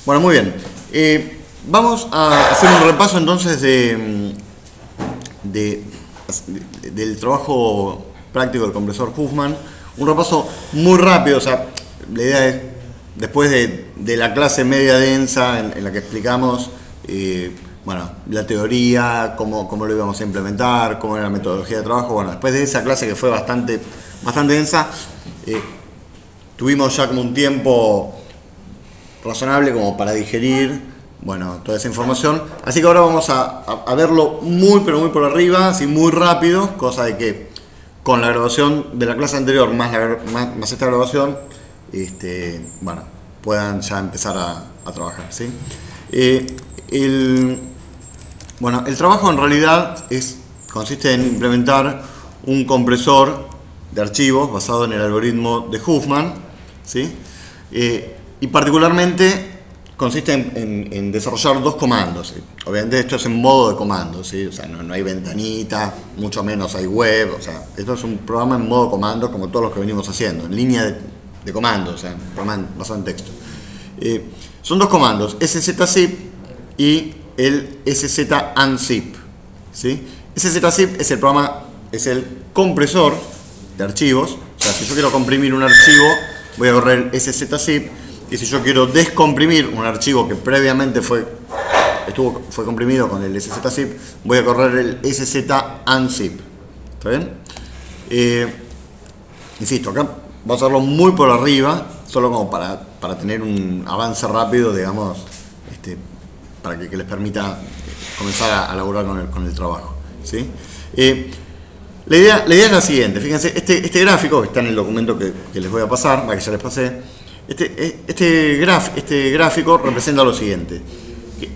Bueno, muy bien. Vamos a hacer un repaso entonces del trabajo práctico del compresor Huffman. Un repaso muy rápido, o sea, la idea es, después de la clase media densa en la que explicamos bueno, la teoría, cómo lo íbamos a implementar, cómo era la metodología de trabajo, bueno, después de esa clase que fue bastante densa, tuvimos ya como un tiempo razonable como para digerir, bueno, toda esa información. Así que ahora vamos a verlo pero muy por arriba, así muy rápido, cosa de que con la grabación de la clase anterior más esta grabación, bueno, puedan ya empezar a trabajar, ¿sí? Bueno, el trabajo en realidad consiste en implementar un compresor de archivos basado en el algoritmo de Huffman, ¿sí? Y particularmente consiste en desarrollar dos comandos, ¿sí? Obviamente esto es en modo de comando, ¿sí? O sea, no hay ventanita, mucho menos hay web, o sea, esto es un programa en modo comando como todos los que venimos haciendo, en línea de comando, o sea, un programa basado en texto. Son dos comandos, szzip y el szunsip, ¿sí? Szzip es el programa, es el compresor de archivos, o sea, si yo quiero comprimir un archivo, voy a correr el szzip, y si yo quiero descomprimir un archivo que previamente fue comprimido con el szzip, voy a correr el szunsip. ¿Está bien? Insisto, acá vamos a hacerlo muy por arriba, solo como para tener un avance rápido, digamos, para que les permita comenzar a laburar con el trabajo, ¿sí? La idea es la siguiente, fíjense, este gráfico que está en el documento que les voy a pasar, que ya les pasé, este gráfico representa lo siguiente: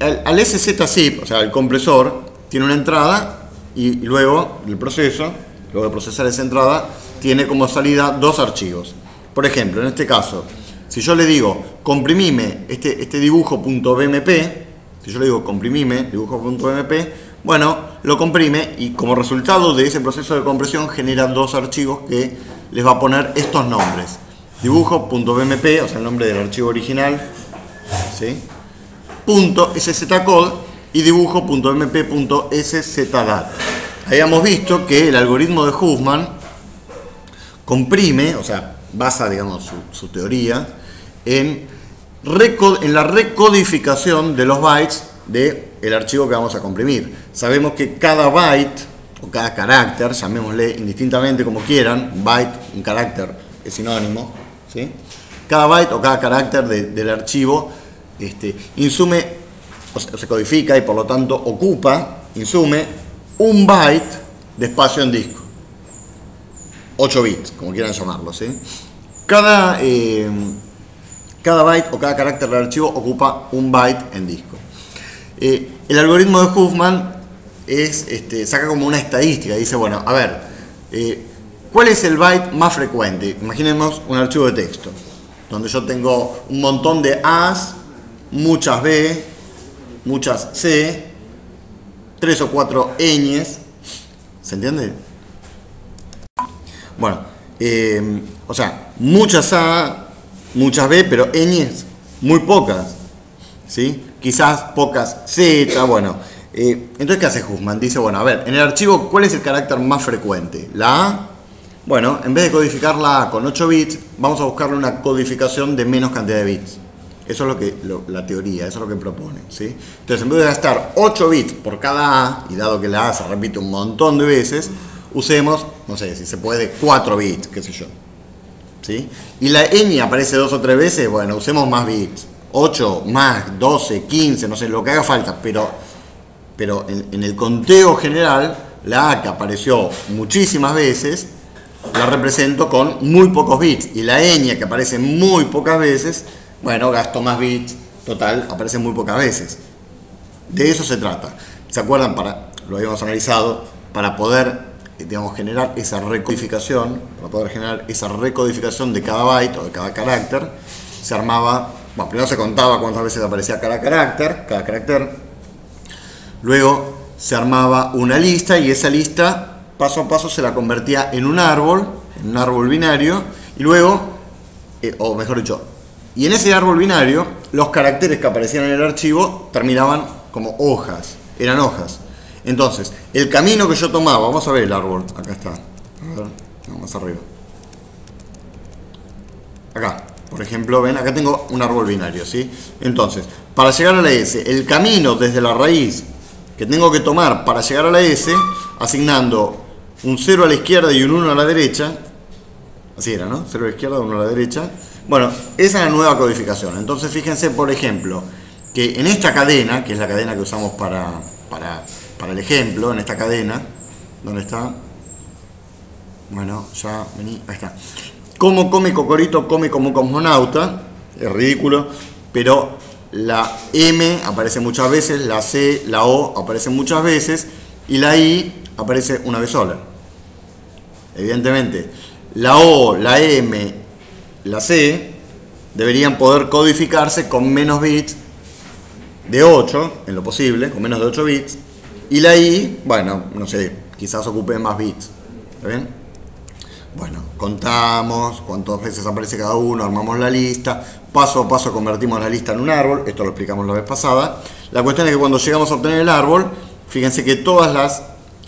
al szzip, o sea, el compresor, tiene una entrada y luego el proceso, luego de procesar esa entrada, tiene como salida dos archivos. Por ejemplo, en este caso, si yo le digo comprimime este dibujo.bmp, si yo le digo comprimime dibujo.bmp, bueno, lo comprime y como resultado de ese proceso de compresión genera dos archivos que les va a poner estos nombres: dibujo.bmp, o sea, el nombre del archivo original, ¿sí? .szzcode y dibujo.bmp.szdat. Habíamos visto que el algoritmo de Huffman comprime, o sea, basa, digamos, su teoría en la recodificación de los bytes del archivo que vamos a comprimir. Sabemos que cada byte o cada carácter, llamémosle indistintamente como quieran, byte, un carácter es sinónimo, ¿sí? Cada byte o cada carácter del archivo insume, o sea, se codifica y por lo tanto insume un byte de espacio en disco. 8 bits, como quieran llamarlo, ¿sí? Cada byte o cada carácter del archivo ocupa un byte en disco. El algoritmo de Huffman saca como una estadística, dice, bueno, a ver, ¿cuál es el byte más frecuente? Imaginemos un archivo de texto, donde yo tengo un montón de A's, muchas B, muchas C, 3 o 4 ñes, ¿se entiende? Bueno, o sea, muchas A, muchas B, pero ñes muy pocas, ¿sí? Quizás pocas Z, bueno. Entonces, ¿qué hace Huffman? Dice, bueno, a ver, en el archivo, ¿cuál es el carácter más frecuente? ¿La A? Bueno, en vez de codificar la A con 8 bits, vamos a buscarle una codificación de menos cantidad de bits. Eso es la teoría, eso es lo que propone, ¿sí? Entonces, en vez de gastar 8 bits por cada A, y dado que la A se repite un montón de veces, usemos, no sé, si se puede, 4 bits, qué sé yo, ¿sí? Y la ñ aparece 2 o 3 veces, bueno, usemos más bits. 8, más, 12, 15, no sé, lo que haga falta, pero en el conteo general, la A que apareció muchísimas veces, la represento con muy pocos bits, y la ñ que aparece muy pocas veces, bueno, gasto más bits, total, aparece muy pocas veces. De eso se trata. ¿Se acuerdan? Lo habíamos analizado, para poder, digamos, generar esa recodificación, de cada byte o de cada carácter, se armaba, bueno, primero se contaba cuántas veces aparecía cada carácter, luego se armaba una lista y esa lista paso a paso se la convertía en un árbol binario, y luego, o mejor dicho, y en ese árbol binario los caracteres que aparecían en el archivo terminaban como hojas, eran hojas. Entonces, el camino que yo tomaba, vamos a ver el árbol, acá está, a ver, más arriba. Acá, por ejemplo, ven, acá tengo un árbol binario, ¿sí? Entonces, para llegar a la S, el camino desde la raíz que tengo que tomar para llegar a la S, asignando un 0 a la izquierda y un 1 a la derecha, así era, ¿no? 0 a la izquierda, 1 a la derecha. Bueno, esa es la nueva codificación. Entonces, fíjense, por ejemplo, que en esta cadena, que es la cadena que usamos para el ejemplo, en esta cadena, ¿dónde está? Bueno, ya vení, ahí está. Como come Cocorito, come como cosmonauta, es ridículo, pero la M aparece muchas veces, la C, la O aparecen muchas veces y la I aparece una vez sola. Evidentemente, la O, la M, la C deberían poder codificarse con menos bits de 8, en lo posible, con menos de 8 bits, y la I, bueno, no sé, quizás ocupe más bits. ¿Está bien? Bueno, contamos cuántas veces aparece cada uno, armamos la lista, paso a paso convertimos la lista en un árbol, esto lo explicamos la vez pasada. La cuestión es que cuando llegamos a obtener el árbol, fíjense que todas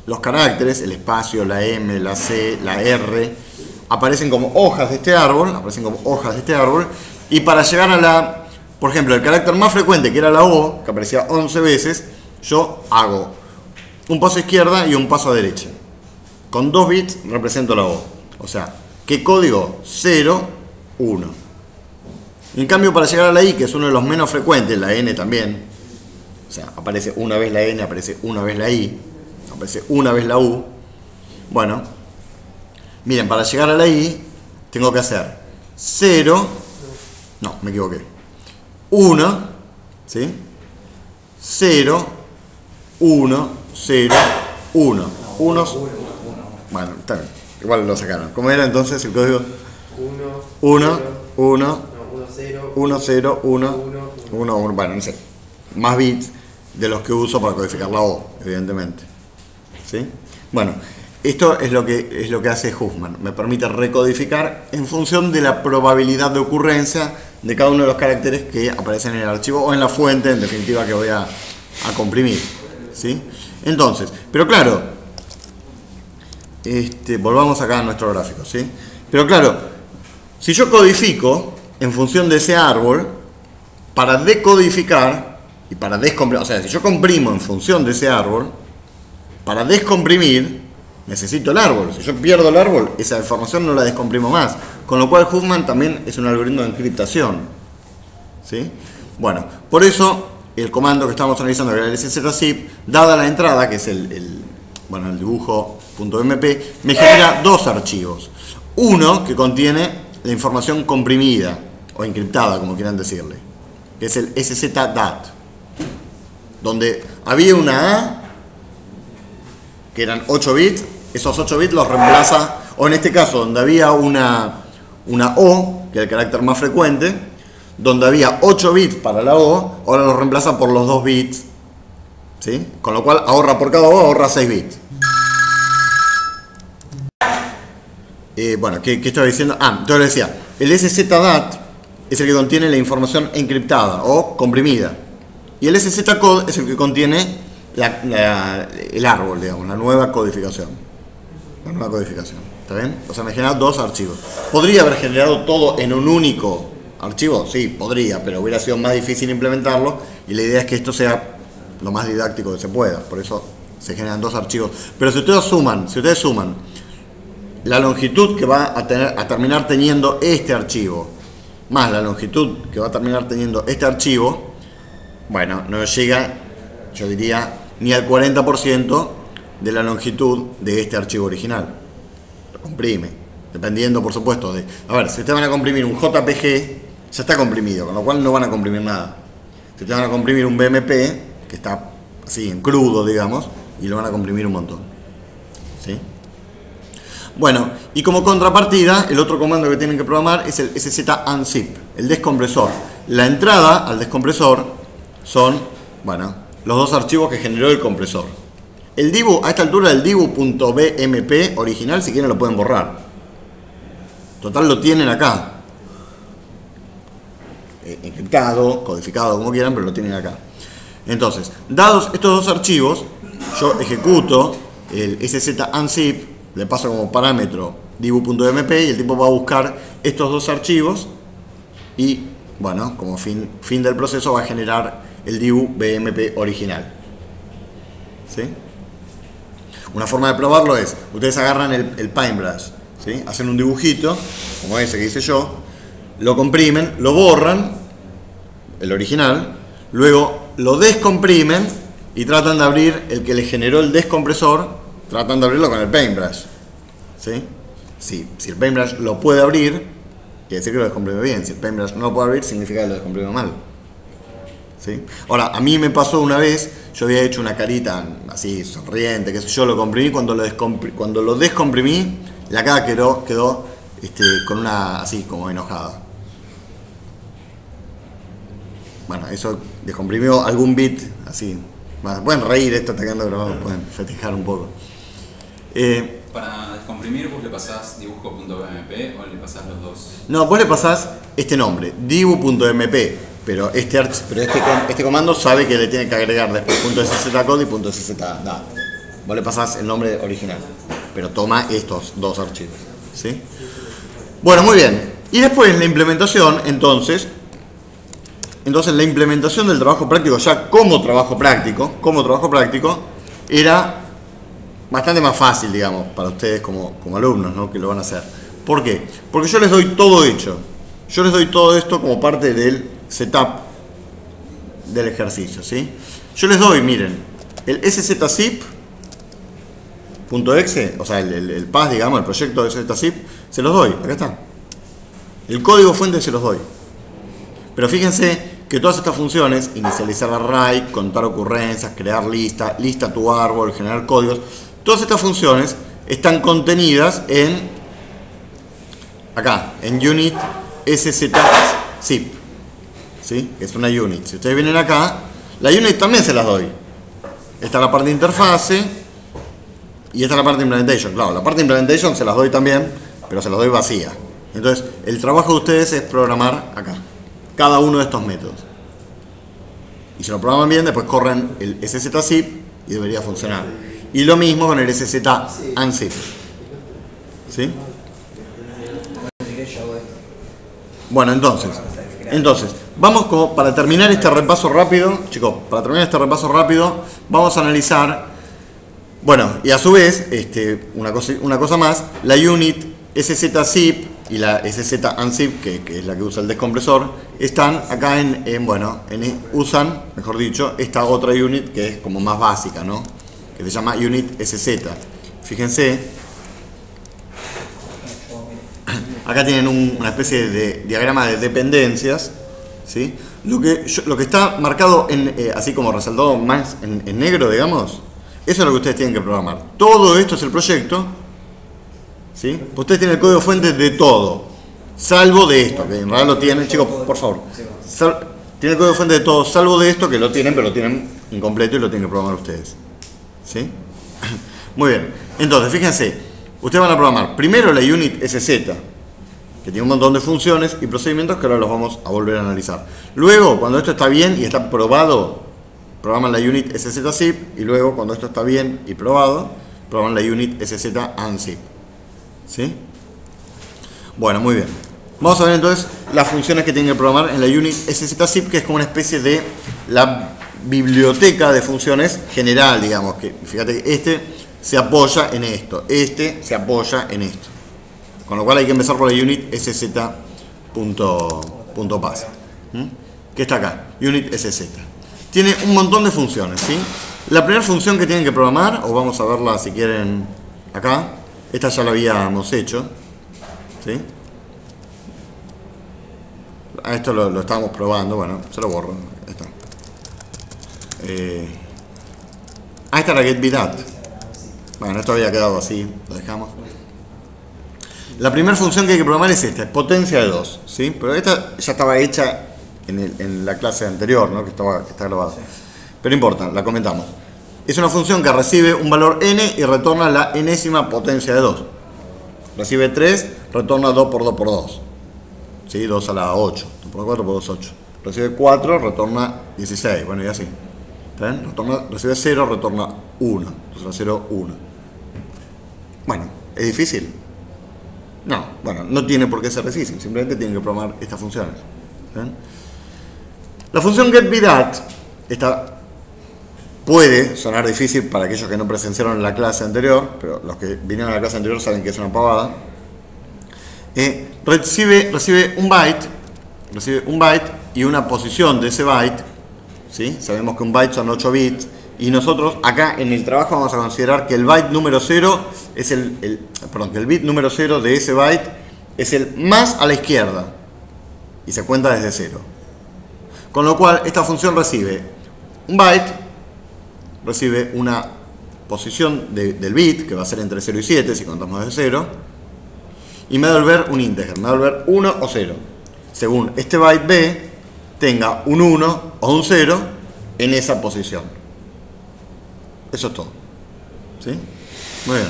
los caracteres, el espacio, la M, la C, la R, aparecen como hojas de este árbol, y para llegar a por ejemplo, el carácter más frecuente, que era la O, que aparecía 11 veces, yo hago un paso a izquierda y un paso a derecha. Con 2 bits represento la O. O sea, ¿qué código? 0, 1. En cambio, para llegar a la I, que es uno de los menos frecuentes, la N también, o sea, aparece una vez la N, aparece una vez la I, aparece una vez la U. Bueno, miren, para llegar a la I, tengo que hacer 0, no, me equivoqué, 1, ¿sí? 0, 1, 0, 1. 1, bueno, está bien. Igual lo sacaron. ¿Cómo era entonces el código? 1, 1, 1, 0, 1, 1, 1. Bueno, no sé. Más bits de los que uso para codificar la O, evidentemente. ¿Sí? Bueno, esto es lo que hace Huffman. Me permite recodificar en función de la probabilidad de ocurrencia de cada uno de los caracteres que aparecen en el archivo o en la fuente, en definitiva, que voy a comprimir. ¿Sí? Entonces, pero claro, volvamos acá a nuestro gráfico, ¿sí? Pero claro, si yo codifico en función de ese árbol, para decodificar y para descomprimir, o sea, si yo comprimo en función de ese árbol, para descomprimir necesito el árbol. Si yo pierdo el árbol, esa información no la descomprimo más. Con lo cual Huffman también es un algoritmo de encriptación, ¿sí? Bueno, por eso el comando que estamos analizando, que era el szzip, dada la entrada, que es el dibujo .mp, me genera dos archivos. Uno que contiene la información comprimida o encriptada, como quieran decirle, que es el szdat, donde había una A, que eran 8 bits, esos 8 bits los reemplaza, o en este caso, donde había una O, que es el carácter más frecuente, donde había 8 bits para la O, ahora los reemplaza por los 2 bits, ¿sí? Con lo cual ahorra por cada O, ahorra 6 bits. Bueno, ¿qué estaba diciendo? Entonces decía, el szdat es el que contiene la información encriptada o comprimida. Y el szcode es el que contiene el árbol, digamos, la nueva codificación. ¿Está bien? O sea, me genera dos archivos. ¿Podría haber generado todo en un único archivo? Sí, podría, pero hubiera sido más difícil implementarlo. Y la idea es que esto sea lo más didáctico que se pueda. Por eso se generan dos archivos. Pero si ustedes suman la longitud que va a terminar teniendo este archivo, más la longitud que va a terminar teniendo este archivo, bueno, no llega, yo diría, ni al 40% de la longitud de este archivo original. Lo comprime, dependiendo, por supuesto, de... A ver, si ustedes van a comprimir un JPG, ya está comprimido, con lo cual no van a comprimir nada. Si ustedes van a comprimir un BMP, que está así, en crudo, digamos, y lo van a comprimir un montón. ¿Sí? Bueno, y como contrapartida, el otro comando que tienen que programar es el szunsip, el descompresor. La entrada al descompresor son, bueno, los dos archivos que generó el compresor. El dibu, a esta altura, el dibu.bmp original, si quieren lo pueden borrar. Total, lo tienen acá. encriptado, codificado, como quieran, pero lo tienen acá. Entonces, dados estos dos archivos, yo ejecuto el SZ-unzip, le paso como parámetro dibu.mp y el tipo va a buscar estos dos archivos y, bueno, como fin del proceso va a generar el dibu.bmp original. ¿Sí? Una forma de probarlo es, ustedes agarran el paintbrush, ¿sí? Hacen un dibujito, como ese que hice yo, lo comprimen, lo borran, el original, luego lo descomprimen y tratan de abrir el que les generó el descompresor, tratan de abrirlo con el paintbrush. ¿Sí? Si el paintbrush lo puede abrir, quiere decir que lo descomprime bien. Si el paintbrush no lo puede abrir, significa que lo descomprime mal. ¿Sí? Ahora, a mí me pasó una vez, yo había hecho una carita así, sonriente, que yo lo comprimí, cuando lo descomprimí, la cara quedó con una, así, como enojada. Bueno, eso descomprimió algún bit, así. Bueno, pueden reír, esto está quedando grabado, pueden festejar un poco. Para descomprimir, ¿vos le pasás dibujo.bmp o le pasás los dos? No, vos le pasás este nombre, dibu.mp, pero este comando sabe que le tiene que agregar después .szzcode y .szzdat. Vos le pasás el nombre original, pero toma estos dos archivos. ¿Sí? Bueno, muy bien. Y después la implementación, entonces la implementación del trabajo práctico ya como trabajo práctico, era bastante más fácil, digamos, para ustedes como alumnos, ¿no? Que lo van a hacer. ¿Por qué? Porque yo les doy todo hecho. Yo les doy todo esto como parte del setup del ejercicio, ¿sí? Yo les doy, miren, el szzip.exe, o sea, el path, digamos, el proyecto de szzip, se los doy, acá está. El código fuente se los doy. Pero fíjense que todas estas funciones, inicializar array, contar ocurrencias, crear lista tu árbol, generar códigos, todas estas funciones están contenidas acá, en unit szzip, ¿sí? Es una unit. Si ustedes vienen acá, la unit también se las doy. Esta es la parte de interfase y esta es la parte de implementation. Claro, la parte de implementation se las doy también, pero se las doy vacía. Entonces, el trabajo de ustedes es programar acá cada uno de estos métodos. Y si lo programan bien, después corren el szzip y debería funcionar. Y lo mismo con el szunzip. ¿Sí? Bueno, entonces, vamos como para terminar este repaso rápido, chicos, vamos a analizar, bueno, y a su vez, una cosa más, la unit szzip y la szunzip, que es la que usa el descompresor, están acá usan, mejor dicho, esta otra unit que es como más básica, ¿no? Que se llama unit sz. Fíjense, acá tienen una especie de diagrama de dependencias, ¿sí? Lo que está marcado así como resaltado más en negro, digamos, eso es lo que ustedes tienen que programar. Todo esto es el proyecto, ¿sí? Ustedes tienen el código fuente de todo, salvo de esto, que en realidad lo tienen, chicos, por favor. Tienen el código fuente de todo, salvo de esto, que lo tienen, pero lo tienen incompleto y lo tienen que programar ustedes. ¿Sí? Muy bien. Entonces, fíjense, ustedes van a programar primero la unit sz, que tiene un montón de funciones y procedimientos que ahora los vamos a volver a analizar. Luego, cuando esto está bien y está probado, programan la unit szzip, y luego, cuando esto está bien y probado, programan la unit szunzip. ¿Sí? Bueno, muy bien. Vamos a ver entonces las funciones que tienen que programar en la unit szip, que es como una especie de la biblioteca de funciones general, digamos, que fíjate que se apoya en esto, se apoya en esto. Con lo cual hay que empezar por la unit sz.pass, que está acá, unit sz. Tiene un montón de funciones, ¿sí? La primera función que tienen que programar, o vamos a verla si quieren acá, esta ya la habíamos hecho, ¿sí? A esto lo estábamos probando, bueno, se lo borro, ahí está. Esta era getBidat. Bueno, esto había quedado así, lo dejamos. La primera función que hay que programar es esta, es potencia de 2, ¿sí? Pero esta ya estaba hecha en la clase anterior, ¿no? Que está grabada. Pero no importa, la comentamos. Es una función que recibe un valor n y retorna la enésima potencia de 2. Recibe 3, retorna 2 por 2 por 2. ¿sí? 2 a la 8. 2 por 4 por 2, 8. Recibe 4, retorna 16. Bueno, y así. ¿Está bien? Recibe 0, retorna 1. Entonces 0, 1. Bueno, ¿es difícil? No, bueno, no tiene por qué ser difícil. Simplemente tienen que programar estas funciones. ¿Está bien? La función getVidat, esta puede sonar difícil para aquellos que no presenciaron en la clase anterior, pero los que vinieron a la clase anterior saben que es una pavada. Recibe un byte y una posición de ese byte, ¿sí? Sabemos que un byte son 8 bits, y nosotros acá en el trabajo vamos a considerar que el byte número 0 es que el bit número 0 de ese byte es el más a la izquierda y se cuenta desde 0. Con lo cual esta función recibe un byte, recibe una posición del bit, que va a ser entre 0 y 7 si contamos desde 0, y me va a devolver un integer, me va a devolver 1 o 0, según este byte B tenga un 1 o un 0 en esa posición. Eso es todo. ¿Sí? Muy bien.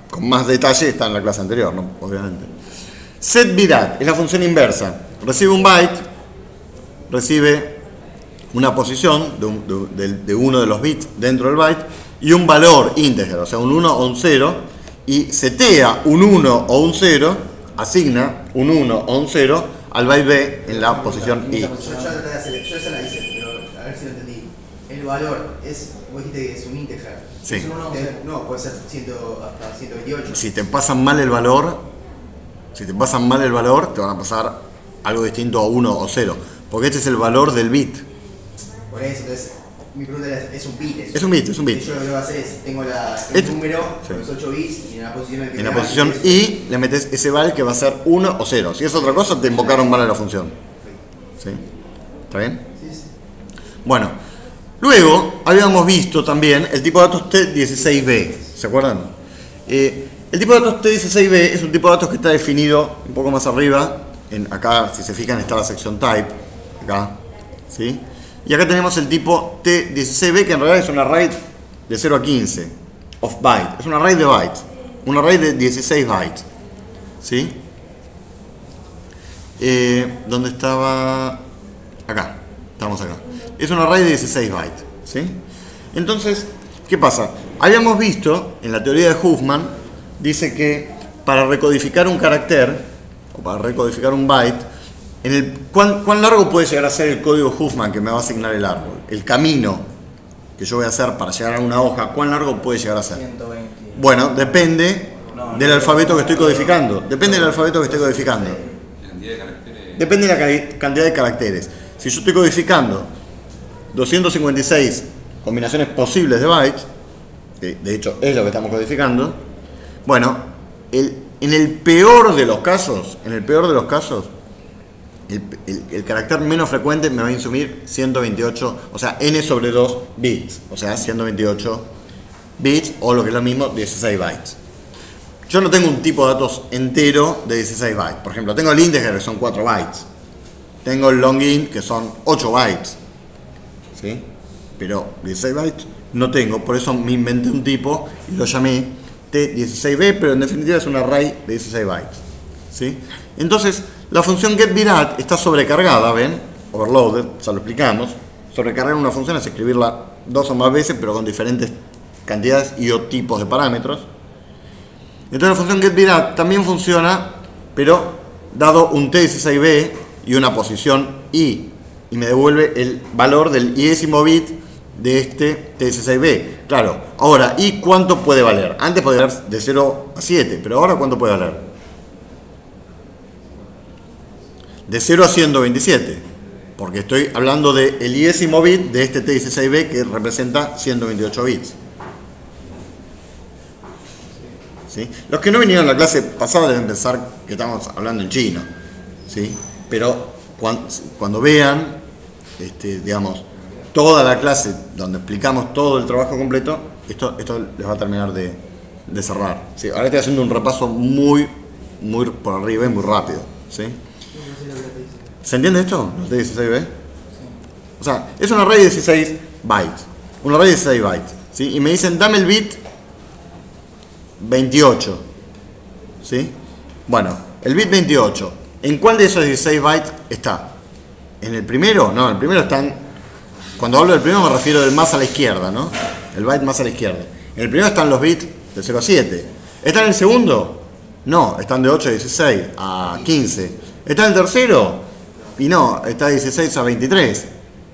Con más detalle está en la clase anterior, ¿no? Obviamente. SetVidat es la función inversa. Recibe un byte, recibe una posición de uno de los bits dentro del byte y un valor íntegro, o sea, un 1 o un 0, y setea un 1 o un 0, asigna un 1 o un 0 al byte B en la posición I. Yo esa la hice, pero a ver si lo entendí. El valor es, vos dijiste que es un integer. Sí. ¿Es un 1 o 0? No, puede ser hasta 128. Si te pasan mal el valor, te van a pasar algo distinto a 1 o 0, porque este es el valor del bit. Por eso, entonces, mi pregunta es un bit. Es un bit, es un bit. Yo lo que voy a hacer es, tengo el número con los 8 bits y en la posición en la posición I le metes ese val que va a ser 1 o 0. Si es otra cosa, te invocaron mal a la función. ¿Sí? ¿Está bien? Sí, sí. Bueno, luego habíamos visto también el tipo de datos T16B. ¿Se acuerdan? El tipo de datos T16B es un tipo de datos que está definido un poco más arriba. Acá, si se fijan, está la sección type. Acá. ¿Sí? Y acá tenemos el tipo T16B, que en realidad es un array de 0 a 15 of byte. Es un array de bytes. Un array de 16 bytes. ¿Sí? ¿Dónde estaba? Acá. Estamos acá. Es un array de 16 bytes. ¿Sí? Entonces, ¿qué pasa? Habíamos visto, en la teoría de Huffman, dice que para recodificar un carácter, o para recodificar un byte, ¿cuán largo puede llegar a ser el código Huffman que me va a asignar el árbol? El camino que yo voy a hacer para llegar a una hoja, ¿cuán largo puede llegar a ser? 120. Bueno, depende del alfabeto que estoy codificando. Depende del alfabeto que estoy codificando. Depende de la cantidad de caracteres. Si yo estoy codificando 256 combinaciones posibles de bytes, que de hecho es lo que estamos codificando, bueno, en el peor de los casos, el carácter menos frecuente me va a insumir 128, o sea, n sobre 2 bits, o sea, 128 bits, o lo que es lo mismo, 16 bytes. Yo no tengo un tipo de datos entero de 16 bytes. Por ejemplo, tengo el integer, que son 4 bytes. Tengo el long int, que son 8 bytes. ¿Sí? Pero 16 bytes no tengo, por eso me inventé un tipo y lo llamé T16B, pero en definitiva es un array de 16 bytes. ¿Sí? Entonces, la función getVidat está sobrecargada, ¿ven? Overloaded, ya lo explicamos. Sobrecargar una función es escribirla 2 o más veces, pero con diferentes cantidades y o tipos de parámetros. Entonces la función getVidat también funciona, pero dado un T16B y una posición I, y me devuelve el valor del iésimo bit de este T16B. Claro, ahora, ¿y cuánto puede valer? Antes podía valer de 0 a 7, pero ahora ¿cuánto puede valer? De 0 a 127, porque estoy hablando del iésimo bit de este T16B que representa 128 bits. ¿Sí? Los que no vinieron a la clase pasada deben pensar que estamos hablando en chino, ¿sí? Pero cuando vean, digamos, toda la clase donde explicamos todo el trabajo completo, esto les va a terminar de cerrar. ¿Sí? Ahora estoy haciendo un repaso muy por arriba y muy rápido, ¿sí? ¿Se entiende esto? ¿Los de 16B? O sea, es un array de 16 bytes. Un array de 16 bytes. ¿Sí? Y me dicen, dame el bit 28. ¿Sí? Bueno, el bit 28. ¿En cuál de esos 16 bytes está? ¿En el primero? No, en el primero están... Cuando hablo del primero me refiero del más a la izquierda, ¿no? El byte más a la izquierda. En el primero están los bits de 0 a 7. ¿Está en el segundo? No, están de 8 a 16 a 15. ¿Está en el tercero? Y no, está de 16 a 23,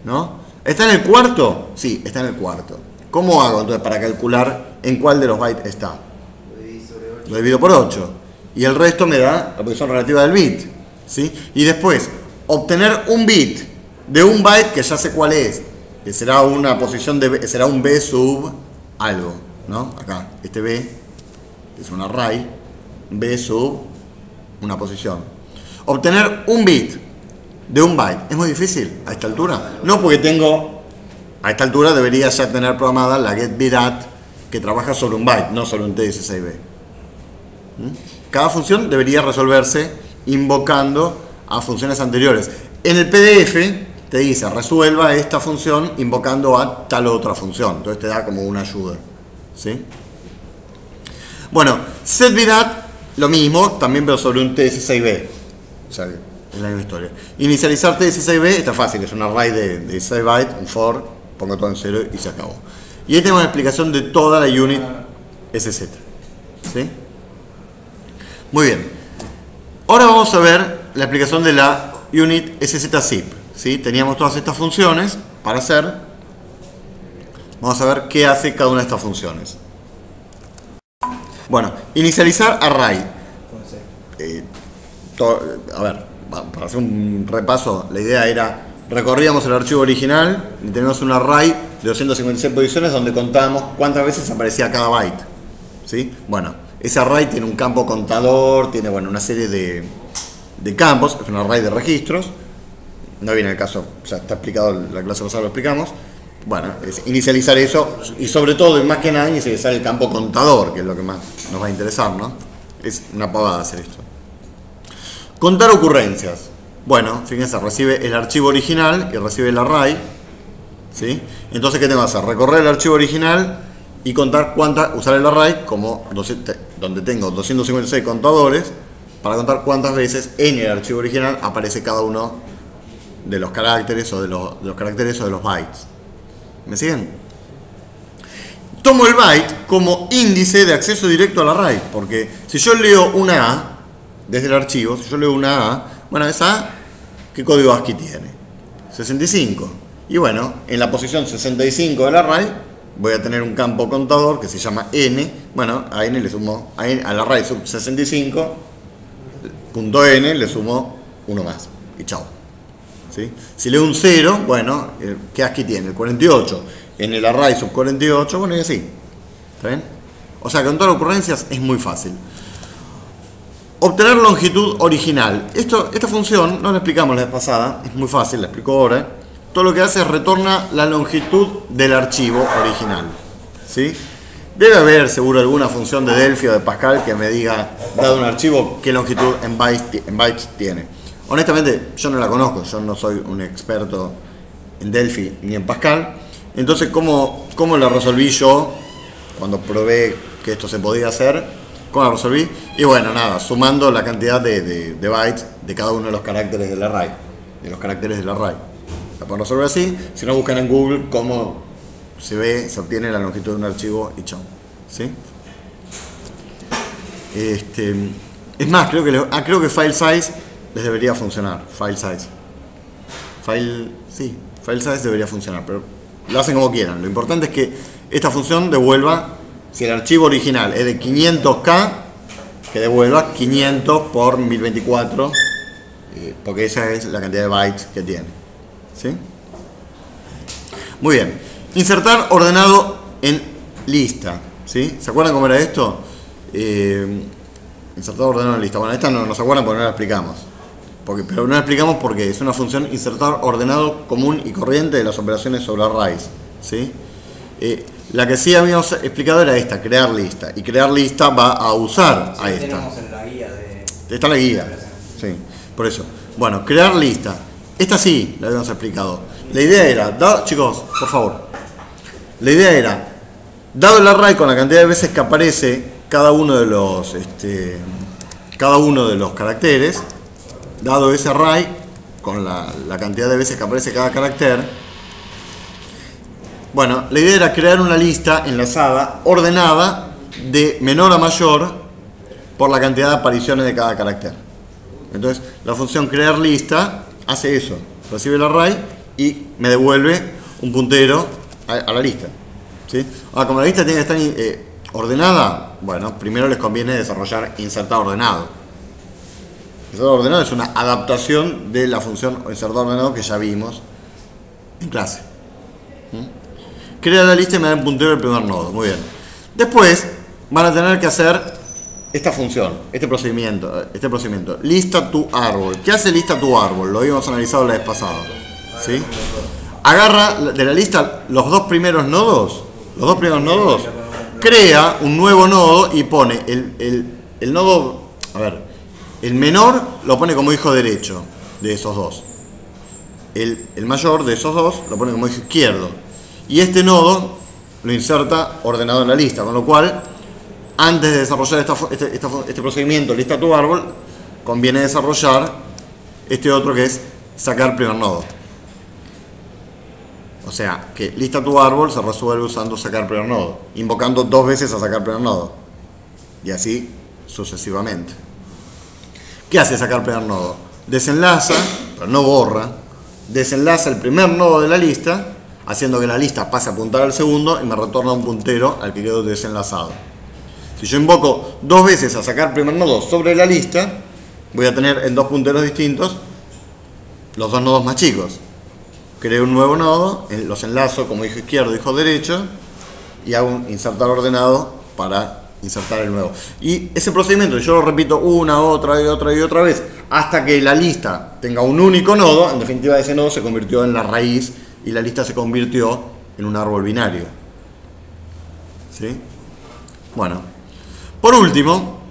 ¿no? ¿Está en el cuarto? Sí, está en el cuarto. ¿Cómo hago entonces para calcular en cuál de los bytes está? Lo divido por 8. Y el resto me da la posición relativa del bit, ¿sí? Y después, obtener un bit de un byte que ya sé cuál es, que será una posición de será un B sub algo, ¿no? Acá, este B es un array, B sub una posición. Obtener un bit de un byte, ¿es muy difícil a esta altura? No, porque tengo, a esta altura debería ya tener programada la getBitAt que trabaja sobre un byte, no sobre un T16B. Cada función debería resolverse invocando a funciones anteriores. En el PDF te dice, resuelva esta función invocando a tal otra función. Entonces te da como una ayuda, ¿sí? Bueno, setBitAt, lo mismo, también pero sobre un T16B. O sea, es la misma historia. Inicializar T16B está fácil, es un array de 16 bytes, un for, pongo todo en 0 y se acabó. Y ahí tenemos una explicación de toda la unit SZ. ¿Sí? Muy bien. Ahora vamos a ver la explicación de la unit SZ-zip. ¿Sí? Teníamos todas estas funciones para hacer. Vamos a ver qué hace cada una de estas funciones. Bueno, inicializar array. A ver, para hacer un repaso, la idea era, recorríamos el archivo original y tenemos un array de 256 posiciones donde contábamos cuántas veces aparecía cada byte. ¿Sí? Bueno, ese array tiene un campo contador, tiene una serie de campos, es un array de registros. No viene el caso, ya está explicado, la clase pasada lo explicamos. Bueno, es inicializar eso y sobre todo, y más que nada, inicializar el campo contador, que es lo que más nos va a interesar, ¿no? Es una pavada hacer esto. Contar ocurrencias. Bueno, fíjense, recibe el archivo original y recibe el array. ¿Sí? Entonces, ¿qué tengo que hacer? Recorrer el archivo original y contar cuántas, usar el array como donde tengo 256 contadores para contar cuántas veces en el archivo original aparece cada uno de los caracteres o de los caracteres o de los bytes. ¿Me siguen? Tomo el byte como índice de acceso directo al array, porque si yo leo una A desde el archivo, si yo leo una A, bueno, esa A, ¿qué código ASCII tiene? 65. Y bueno, en la posición 65 del array voy a tener un campo contador que se llama n. Bueno, a n le sumo, al array sub 65, punto n, le sumo uno más. Y chao. ¿Sí? Si leo un 0, bueno, ¿qué ASCII tiene? El 48. En el array sub 48, bueno, y así. ¿Está bien? O sea, contar ocurrencias es muy fácil. Obtener longitud original. Esta función, no la explicamos la vez pasada, es muy fácil, la explico ahora. Todo lo que hace es retorna la longitud del archivo original. ¿Sí? Debe haber seguro alguna función de Delphi o de Pascal que me diga, dado un archivo, qué longitud en bytes tiene. Honestamente, yo no la conozco, yo no soy un experto en Delphi ni en Pascal. Entonces, ¿cómo la resolví yo cuando probé que esto se podía hacer? ¿Cómo la resolví? Y bueno, nada, sumando la cantidad de bytes de cada uno de los caracteres del array. La puedo resolver así. Si no, buscan en Google cómo se obtiene la longitud de un archivo y chao. ¿Sí? Es más, creo que file size les debería funcionar. File size debería funcionar, pero lo hacen como quieran. Lo importante es que esta función devuelva, si el archivo original es de 500K, que devuelva 500 por 1024, porque esa es la cantidad de bytes que tiene. ¿Sí? Muy bien. Insertar ordenado en lista. ¿Sí? ¿Se acuerdan cómo era esto? Insertar ordenado en lista. Bueno, esta no se acuerdan porque no la explicamos. Pero no la explicamos porque es una función insertar ordenado común y corriente de las operaciones sobre arrays. ¿Sí? La que sí habíamos explicado era esta, crear lista. Y crear lista va a usar a esta. Tenemos en la guía Está en la guía. Sí, por eso. Bueno, crear lista. Esta sí la habíamos explicado. La idea era, chicos, por favor. La idea era, dado el array con la cantidad de veces que aparece cada uno de los caracteres, dado ese array, con la cantidad de veces que aparece cada carácter, bueno, la idea era crear una lista enlazada, ordenada, de menor a mayor, por la cantidad de apariciones de cada carácter. Entonces, la función crear lista hace eso, recibe el array y me devuelve un puntero a la lista. ¿Sí? Ahora, como la lista tiene que estar ordenada, bueno, primero les conviene desarrollar insertar ordenado. Insertar ordenado es una adaptación de la función insertar ordenado que ya vimos en clase. Crea la lista y me da un puntero del primer nodo. Muy bien. Después van a tener que hacer esta función, este procedimiento. Lista tu árbol. ¿Qué hace lista tu árbol? Lo habíamos analizado la vez pasada. ¿Sí? Agarra de la lista los dos primeros nodos, crea un nuevo nodo y pone el nodo, a ver, el menor lo pone como hijo derecho de esos dos. El mayor de esos dos lo pone como hijo izquierdo. Y este nodo lo inserta ordenado en la lista, con lo cual, antes de desarrollar este procedimiento, lista tu árbol, conviene desarrollar este otro que es sacar primer nodo. O sea, que lista tu árbol se resuelve usando sacar primer nodo, invocando dos veces a sacar primer nodo. Y así sucesivamente. ¿Qué hace sacar primer nodo? Desenlaza, pero no borra, desenlaza el primer nodo de la lista, haciendo que la lista pase a apuntar al segundo y me retorna un puntero al que quedó desenlazado. Si yo invoco dos veces a sacar primer nodo sobre la lista, voy a tener en dos punteros distintos los dos nodos más chicos. Creo un nuevo nodo, los enlazo como hijo izquierdo y hijo derecho y hago un insertar ordenado para insertar el nuevo. Y ese procedimiento yo lo repito una, otra y otra vez hasta que la lista tenga un único nodo. En definitiva, ese nodo se convirtió en la raíz y la lista se convirtió en un árbol binario. ¿Sí? Bueno, por último,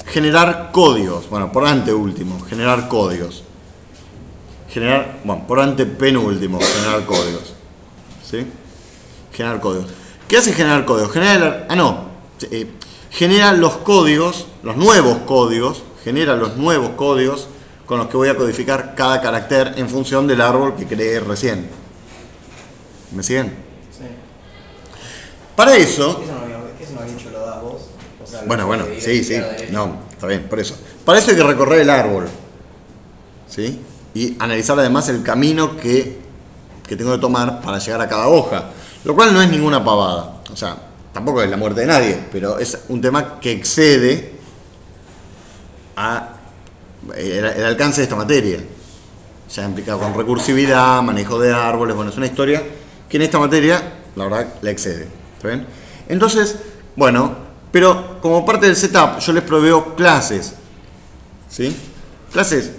generar códigos. Bueno, por anteúltimo, generar códigos. Por antepenúltimo, generar códigos. ¿Sí? Generar códigos. ¿Qué hace generar códigos? Genera los códigos, los nuevos códigos, genera los nuevos códigos con los que voy a codificar cada carácter en función del árbol que creé recién. ¿Me siguen? Sí. Para eso... Eso no había dicho lo das vos. O sea, bueno, sí. No, está bien, por eso. Para eso hay que recorrer el árbol. ¿Sí? Y analizar además el camino que tengo que tomar para llegar a cada hoja. Lo cual no es ninguna pavada. O sea, tampoco es la muerte de nadie, pero es un tema que excede el alcance de esta materia. Ya implica con recursividad, manejo de árboles, bueno, es una historia que en esta materia, la verdad, la excede. ¿Está bien? Entonces, bueno, pero como parte del setup, yo les proveo clases. ¿Sí? Clases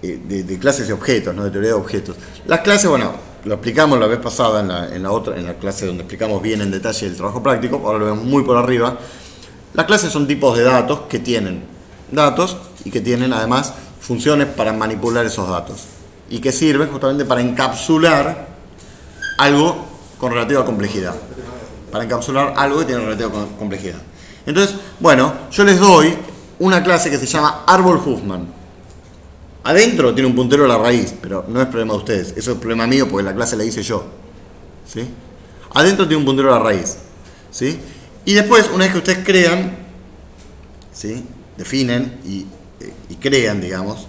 de clases de objetos, no de teoría de objetos. Las clases, bueno, lo explicamos la vez pasada en la clase donde explicamos bien en detalle el trabajo práctico, ahora lo vemos muy por arriba. Las clases son tipos de datos que tienen datos y que tienen además funciones para manipular esos datos y que sirven justamente para encapsular algo con relativa complejidad. Para encapsular algo que tiene relativa complejidad. Entonces, bueno, yo les doy una clase que se llama árbol Huffman. Adentro tiene un puntero a la raíz, pero no es problema de ustedes, eso es problema mío porque la clase la hice yo. ¿Sí? Adentro tiene un puntero a la raíz. ¿Sí? Y después, una vez que ustedes crean, ¿sí? Definen y crean, digamos,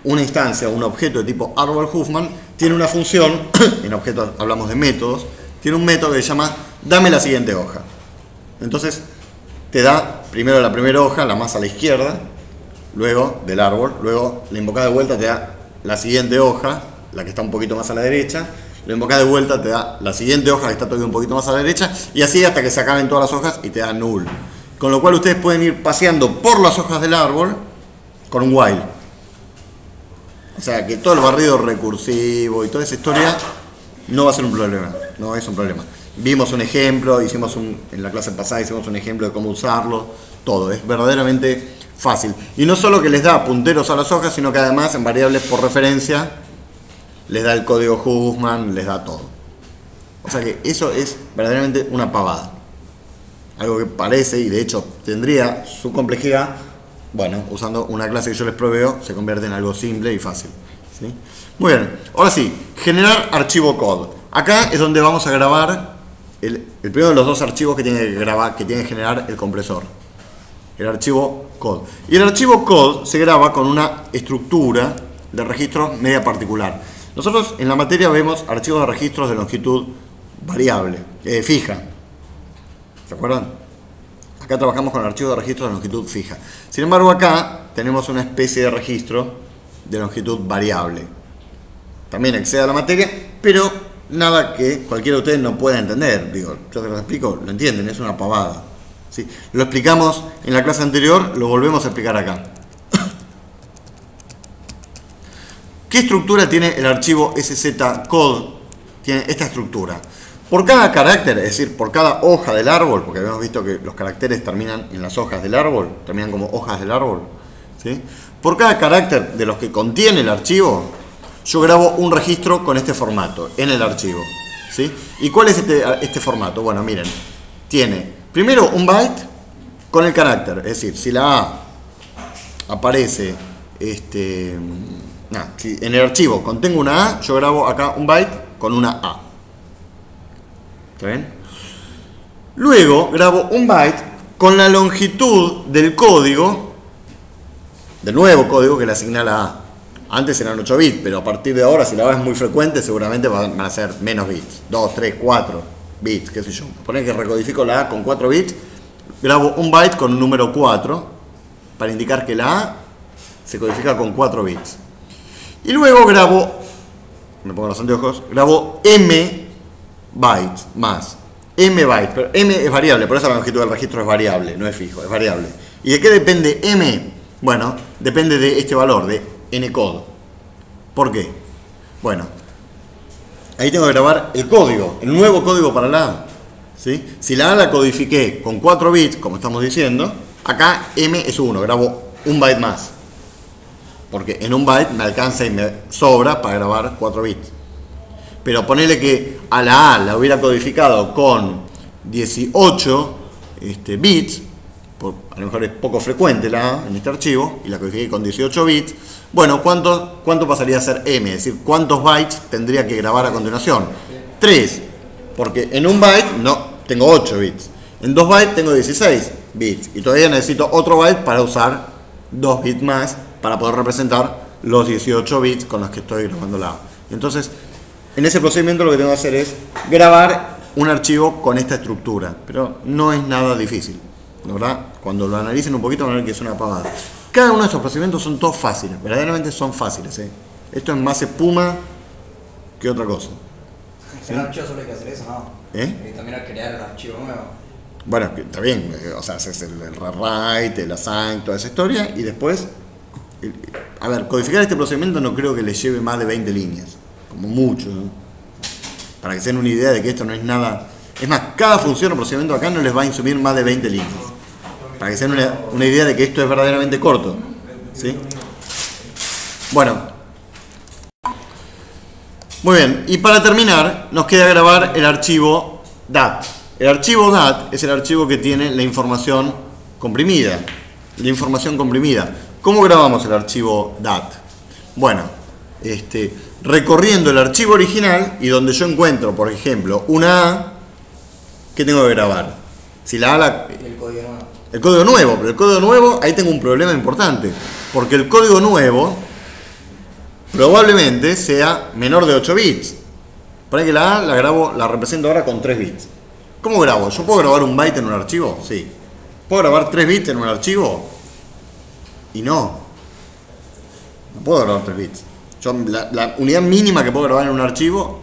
una instancia o un objeto de tipo árbol Huffman, tiene una función, en objetos hablamos de métodos, tiene un método que se llama dame la siguiente hoja. Entonces, te da primero la primera hoja, la más a la izquierda, luego del árbol, luego la invocada de vuelta te da la siguiente hoja, la que está un poquito más a la derecha, la invocada de vuelta te da la siguiente hoja que está todavía un poquito más a la derecha, y así hasta que se acaben todas las hojas y te da null. Con lo cual ustedes pueden ir paseando por las hojas del árbol con un while. O sea que todo el barrido recursivo y toda esa historia no va a ser un problema, no es un problema. Vimos un ejemplo, en la clase pasada hicimos un ejemplo de cómo usarlo, todo, es verdaderamente fácil. Y no solo que les da punteros a las hojas, sino que además en variables por referencia les da el código Huffman, les da todo. O sea que eso es verdaderamente una pavada. Algo que parece, y de hecho tendría su complejidad, bueno, usando una clase que yo les proveo, se convierte en algo simple y fácil. ¿Sí? Muy bien, ahora sí, generar archivo code. Acá es donde vamos a grabar el primero de los dos archivos que tiene que grabar, que tiene que generar el compresor. El archivo code. Y el archivo code se graba con una estructura de registros media particular. Nosotros en la materia vemos archivos de registros de longitud variable, fija. ¿Se acuerdan? Acá trabajamos con archivos de registros de longitud fija. Sin embargo, acá tenemos una especie de registro de longitud variable. También excede a la materia, pero nada que cualquiera de ustedes no pueda entender. Digo, yo que lo explico, lo entienden, es una pavada. ¿Sí? Lo explicamos en la clase anterior, lo volvemos a explicar acá. ¿Qué estructura tiene el archivo szcode? Tiene esta estructura. Por cada carácter, es decir, por cada hoja del árbol, porque habíamos visto que los caracteres terminan en las hojas del árbol, terminan como hojas del árbol, ¿sí? Por cada carácter de los que contiene el archivo, yo grabo un registro con este formato en el archivo, ¿sí? ¿Y cuál es este formato? Bueno, miren, tiene primero un byte con el carácter, es decir, si la A aparece si en el archivo contengo una A, yo grabo acá un byte con una A. ¿Está bien? Luego grabo un byte con la longitud del código, del nuevo código que le asigna la A. Antes eran 8 bits, pero a partir de ahora, si la A es muy frecuente, seguramente van a ser menos bits. 2, 3, 4 bits, qué sé yo. Poner que recodifico la A con 4 bits, grabo un byte con un número 4 para indicar que la A se codifica con 4 bits. Y luego grabo, me pongo los anteojos, grabo m bytes más. M bytes, pero m es variable, por eso la longitud del registro es variable, no es fijo, es variable. ¿Y de qué depende m? Bueno, depende de este valor, de ncode. ¿Por qué? Bueno, ahí tengo que grabar el código, el nuevo código para la A. ¿Sí? Si la A la codifiqué con 4 bits, como estamos diciendo, acá m es 1, grabo un byte más. Porque en un byte me alcanza y me sobra para grabar 4 bits. Pero ponele que a la A la hubiera codificado con 18 bits, a lo mejor es poco frecuente la A en este archivo, y la codifiqué con 18 bits, bueno, ¿cuánto pasaría a ser m? Es decir, ¿cuántos bytes tendría que grabar a continuación? 3, porque en un byte no tengo 8 bits, en 2 bytes tengo 16 bits, y todavía necesito otro byte para usar 2 bits más para poder representar los 18 bits con los que estoy grabando la A. Entonces, en ese procedimiento lo que tengo que hacer es grabar un archivo con esta estructura, pero no es nada difícil. La verdad, cuando lo analicen un poquito van a ver que es una pavada. Cada uno de estos procedimientos son todos fáciles, verdaderamente son fáciles. Esto es más espuma que otra cosa. ¿Sí? En el archivo solo hay que hacer eso, ¿no? Y también hay que crear el archivo nuevo. Bueno, está bien, o sea, haces el rewrite, el assign, toda esa historia, y después, a ver, codificar este procedimiento no creo que le lleve más de 20 líneas. Como mucho, ¿no? Para que se den una idea de que esto no es nada. Es más, cada función o procedimiento acá no les va a insumir más de 20 líneas. Para que se den una idea de que esto es verdaderamente corto. ¿Sí? Bueno. Muy bien. Y para terminar, nos queda grabar el archivo DAT. El archivo DAT es el archivo que tiene la información comprimida. La información comprimida. ¿Cómo grabamos el archivo DAT? Bueno, recorriendo el archivo original y donde yo encuentro, por ejemplo, una A, ¿qué tengo que grabar? Si la A el código nuevo. El código nuevo, pero el código nuevo, ahí tengo un problema importante, porque el código nuevo probablemente sea menor de 8 bits. Para que la A la represento ahora con 3 bits. ¿Cómo grabo? ¿Yo puedo grabar un byte en un archivo? Sí. ¿Puedo grabar 3 bits en un archivo? Y no. No puedo grabar 3 bits. La unidad mínima que puedo grabar en un archivo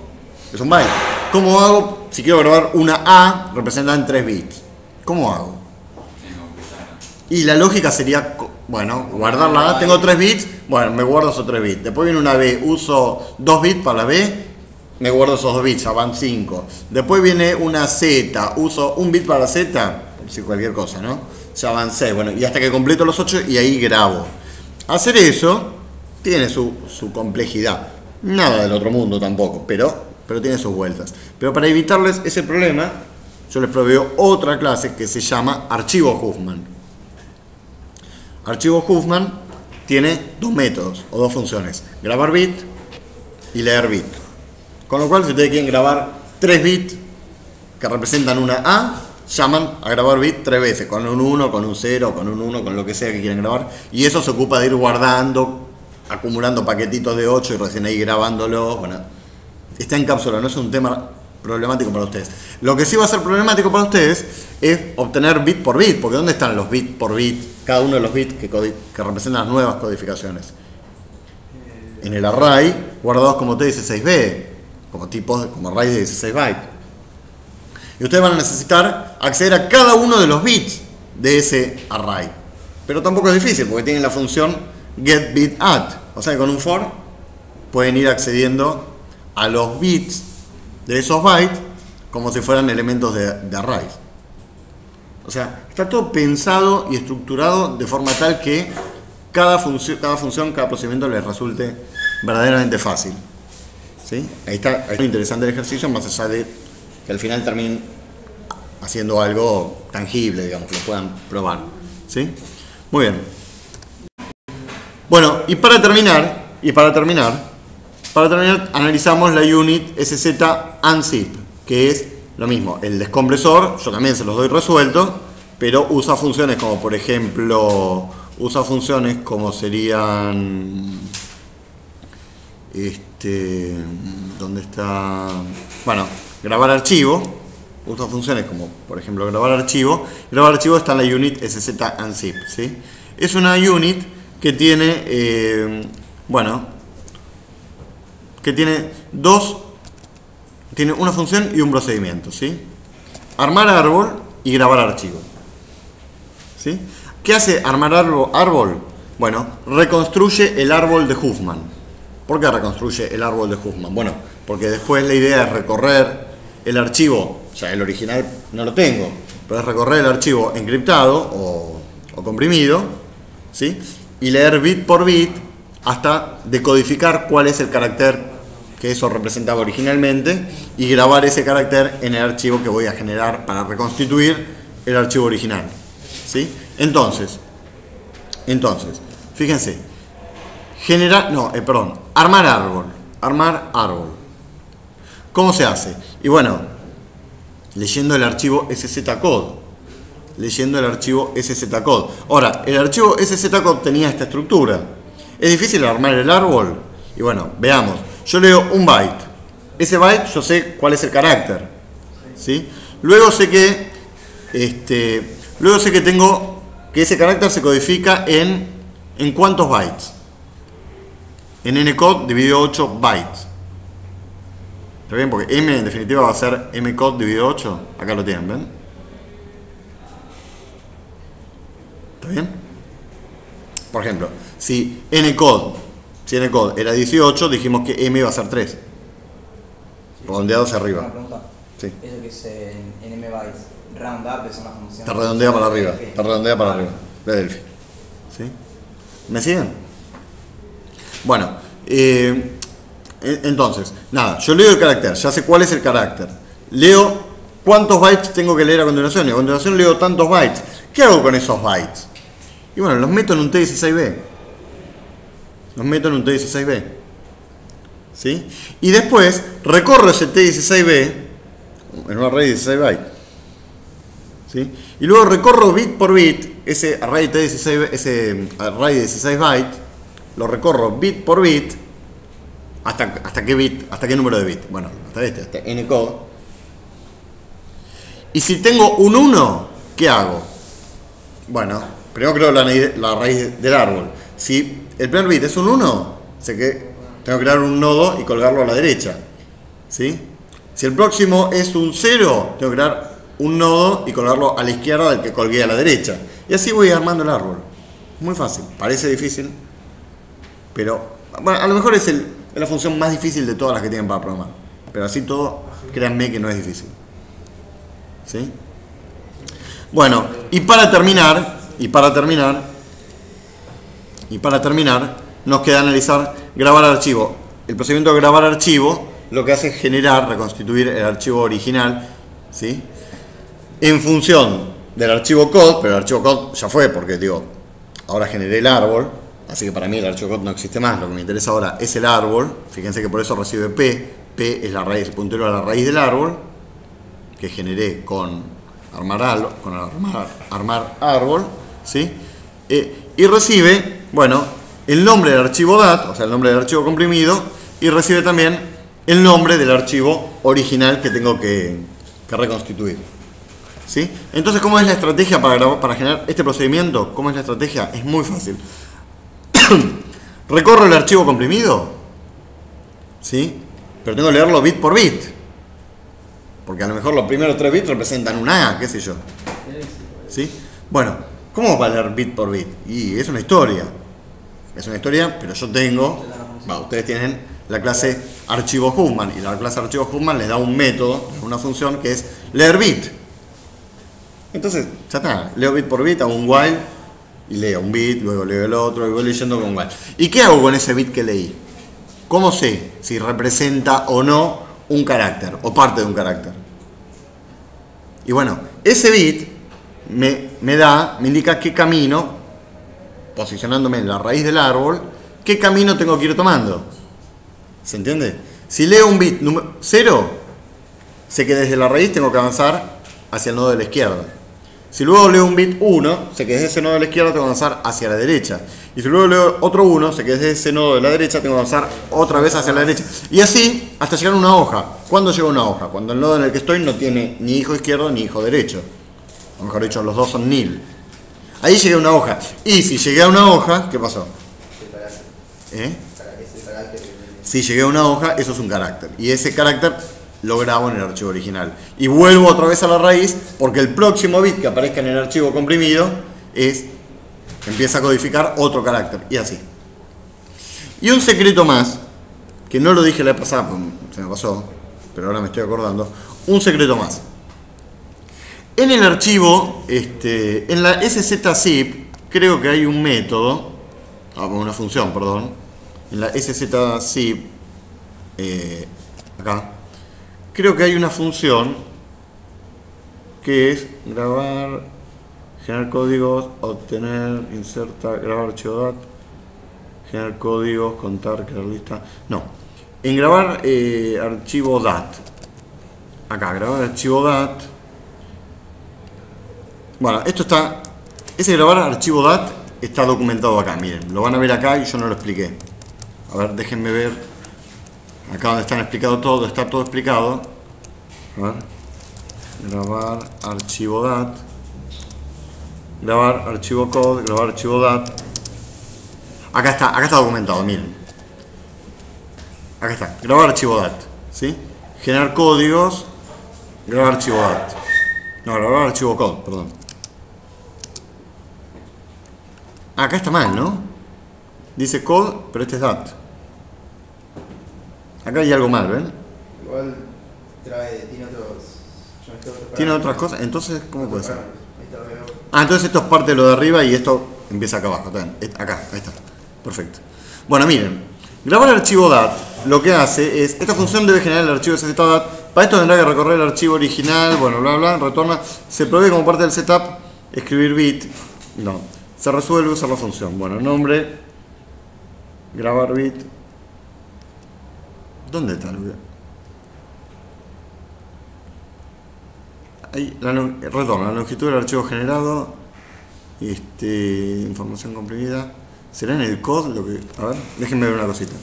es un byte. ¿Cómo hago si quiero grabar una A representada en 3 bits? ¿Cómo hago? Y la lógica sería, bueno, guardar la A, tengo 3 bits, bueno, me guardo esos 3 bits. Después viene una B, uso 2 bits para la B, me guardo esos 2 bits, ya van 5. Después viene una Z, uso 1 bit para la Z, por decir cualquier cosa, ¿no? Ya van 6, bueno, y hasta que completo los 8 y ahí grabo. Hacer eso tiene su complejidad. Nada del otro mundo tampoco, pero tiene sus vueltas. Pero para evitarles ese problema, yo les proveo otra clase que se llama Archivo Huffman. archivo Huffman tiene dos métodos o dos funciones, grabar bit y leer bit. Con lo cual, si ustedes quieren grabar 3 bits que representan una A, llaman a grabar bit 3 veces, con un 1, con un 0, con un 1, con lo que sea que quieran grabar. Y eso se ocupa de ir guardando, acumulando paquetitos de 8 y recién ahí grabándolos. Bueno, está en cápsula, no es un tema problemático para ustedes. Lo que sí va a ser problemático para ustedes es obtener bit por bit, porque ¿dónde están los bits por bit? Cada uno de los bits que representan las nuevas codificaciones. En el array, guardados como T16B, como array de 16 bytes. Y ustedes van a necesitar acceder a cada uno de los bits de ese array. Pero tampoco es difícil, porque tienen la función getBitAdd. O sea que con un for pueden ir accediendo a los bits de esos bytes como si fueran elementos de arrays. O sea, está todo pensado y estructurado de forma tal que cada función, cada procedimiento les resulte verdaderamente fácil. ¿Sí? Ahí está interesante el ejercicio, más allá de que al final terminen haciendo algo tangible, digamos, que lo puedan probar. ¿Sí? Muy bien. Bueno, y para terminar, analizamos la unit SZ unzip, que es lo mismo, el descompresor. Yo también se los doy resuelto, pero usa funciones como, por ejemplo, serían, ¿dónde está? Bueno, grabar archivo. Usa funciones como, por ejemplo, grabar archivo. Grabar archivo está en la unit SZ unzip, ¿sí? Es una unit que tiene, tiene una función y un procedimiento, ¿sí? Armar árbol y grabar archivo, ¿sí? ¿Qué hace armar árbol? Bueno, reconstruye el árbol de Huffman. ¿Por qué reconstruye el árbol de Huffman? Bueno, porque después la idea es recorrer el archivo, o sea, el original no lo tengo, pero es recorrer el archivo encriptado o comprimido, ¿sí? Y leer bit por bit hasta decodificar cuál es el carácter que eso representaba originalmente y grabar ese carácter en el archivo que voy a generar para reconstituir el archivo original, ¿sí? Entonces, fíjense, armar árbol. ¿Cómo se hace? Y bueno, leyendo el archivo szzcode. Ahora, el archivo szzcode tenía esta estructura. ¿Es difícil armar el árbol? Y bueno, veamos. Yo leo un byte. Ese byte yo sé cuál es el carácter, ¿sí? Luego sé que tengo que ese carácter se codifica en ¿cuántos bytes? En Ncode dividido 8 bytes. ¿Está bien? Porque M en definitiva va a ser Mcode dividido 8. Acá lo tienen, ¿ven? ¿Está bien? Por ejemplo, si Ncode era 18, dijimos que M iba a ser 3. Redondeado hacia arriba. Una pregunta. Sí. Eso que es en M bytes, round up es una función. Está redondeada para arriba. De Delphi. ¿Sí? ¿Me siguen? Bueno, entonces, nada, yo leo el carácter, ya sé cuál es el carácter. Leo cuántos bytes tengo que leer a continuación. Y a continuación leo tantos bytes. ¿Qué hago con esos bytes? Y bueno, los meto en un T16B. ¿Sí? Y después recorro ese T16B en un array de 16 bytes. ¿Sí? Y luego recorro bit por bit ese array de 16 bytes. Lo recorro bit por bit. ¿Hasta qué bit? ¿Hasta qué número de bit? Bueno, hasta Ncode. Y si tengo un 1, ¿qué hago? Bueno, primero creo la raíz del árbol. Si el primer bit es un 1, sé que tengo que crear un nodo y colgarlo a la derecha, ¿sí? Si el próximo es un 0, tengo que crear un nodo y colgarlo a la izquierda del que colgué a la derecha. Y así voy armando el árbol. Muy fácil. Parece difícil, pero bueno, a lo mejor es la función más difícil de todas las que tienen para programar. Pero así todo, créanme que no es difícil. ¿Sí? Bueno, y para terminar, nos queda analizar grabar archivo. El procedimiento de grabar archivo lo que hace es reconstituir el archivo original, ¿sí? En función del archivo code, pero el archivo code ya fue, porque ahora generé el árbol, así que para mí el archivo code no existe más, lo que me interesa ahora es el árbol. Fíjense que por eso recibe P es la raíz, el puntero a la raíz del árbol, que generé con armar árbol, ¿sí? Y recibe, bueno, el nombre del archivo DAT, o sea, el nombre del archivo comprimido, y recibe también el nombre del archivo original que tengo que reconstituir, ¿sí? Entonces, ¿cómo es la estrategia para generar este procedimiento? ¿Cómo es la estrategia? Es muy fácil. Recorro el archivo comprimido, ¿sí? Pero tengo que leerlo bit por bit, porque a lo mejor los primeros 3 bits representan una A, qué sé yo, ¿sí? Bueno, ¿cómo va a leer bit por bit? Y es una historia, pero yo tengo, ustedes tienen la clase archivo Huffman, y la clase archivo Huffman les da un método, una función que es leer bit. Entonces, ya está, leo bit por bit, hago un while y leo un bit, luego leo el otro y voy leyendo con while. ¿Y qué hago con ese bit que leí? ¿Cómo sé si representa o no un carácter o parte de un carácter? Y bueno, ese bit me indica qué camino, posicionándome en la raíz del árbol, qué camino tengo que ir tomando. ¿Se entiende? Si leo un bit 0, sé que desde la raíz tengo que avanzar hacia el nodo de la izquierda. Si luego leo un bit 1, sé que desde ese nodo de la izquierda tengo que avanzar hacia la derecha. Y si luego leo otro 1, sé que desde ese nodo de la derecha tengo que avanzar otra vez hacia la derecha. Y así hasta llegar a una hoja. ¿Cuándo llega una hoja? Cuando el nodo en el que estoy no tiene ni hijo izquierdo ni hijo derecho. O mejor dicho, los dos son nil. Ahí llegué a una hoja. Y si llegué a una hoja, ¿qué pasó? Si llegué a una hoja, eso es un carácter. Y ese carácter lo grabo en el archivo original. Y vuelvo otra vez a la raíz, porque el próximo bit que aparezca en el archivo comprimido empieza a codificar otro carácter. Y así. Y un secreto más, que no lo dije la vez pasada, pues se me pasó, pero ahora me estoy acordando. Un secreto más. En el archivo, en la szzip, creo que hay un método, una función, perdón. En la szzip, acá, creo que hay una función que es grabar, generar códigos, obtener, insertar, grabar archivo DAT, generar códigos, contar, crear lista. No, en grabar archivo DAT, acá, grabar archivo DAT. Bueno, ese grabar archivo DAT está documentado acá, miren, lo van a ver acá y yo no lo expliqué. A ver, déjenme ver, acá donde está todo explicado. A ver, grabar archivo DAT, grabar archivo code, grabar archivo DAT. Acá está documentado, miren. Acá está, grabar archivo DAT, ¿sí? Generar códigos, grabar archivo DAT. No, grabar archivo code, perdón. Acá está mal, ¿no? Dice code, pero este es DAT. Acá hay algo mal, ¿ven? Igual tiene otras cosas, entonces, ¿cómo puede ser? Entonces esto es parte de lo de arriba y esto empieza acá abajo. Acá, ahí está. Perfecto. Bueno, miren, grabar archivo DAT lo que hace es, esta función debe generar el archivo SZDAT. Para esto tendrá que recorrer el archivo original, bueno, bla, bla, retorna, se provee como parte del setup, escribir bit, no, se resuelve usar la función. Bueno, nombre, grabar bit. ¿Dónde está? Ahí, retorna la longitud del archivo generado, información comprimida. ¿Será en el code lo que...? A ver, déjenme ver una cosita.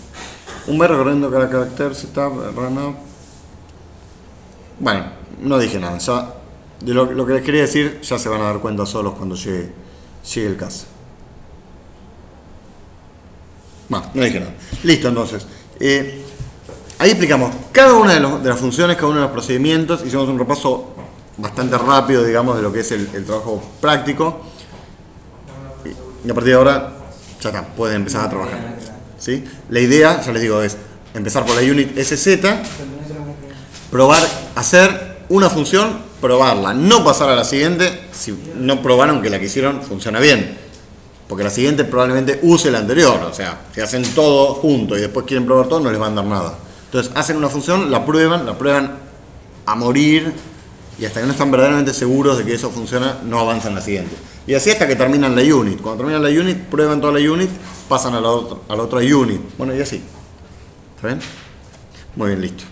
Un B recorriendo cada carácter, setup, run up. Bueno, no dije nada. Ya de lo que les quería decir ya se van a dar cuenta solos cuando llegue el caso. Bueno, no dije nada. Listo, entonces. Ahí explicamos cada una de las funciones, cada uno de los procedimientos. Hicimos un repaso bastante rápido, digamos, de lo que es el trabajo práctico. Y a partir de ahora, ya está, pueden empezar a trabajar. ¿Sí? La idea, ya les digo, es empezar por la unit SZ, probar, hacer una función, probarla, no pasar a la siguiente si no probaron que la que hicieron funciona bien, porque la siguiente probablemente use la anterior. O sea, si hacen todo junto y después quieren probar todo, no les va a dar nada. Entonces hacen una función, la prueban a morir, y hasta que no están verdaderamente seguros de que eso funciona, no avanzan a la siguiente. Y así hasta que terminan la unit. Cuando terminan la unit, prueban toda la unit, pasan a la otra unit. Bueno, y así. ¿Está bien? Muy bien, listo.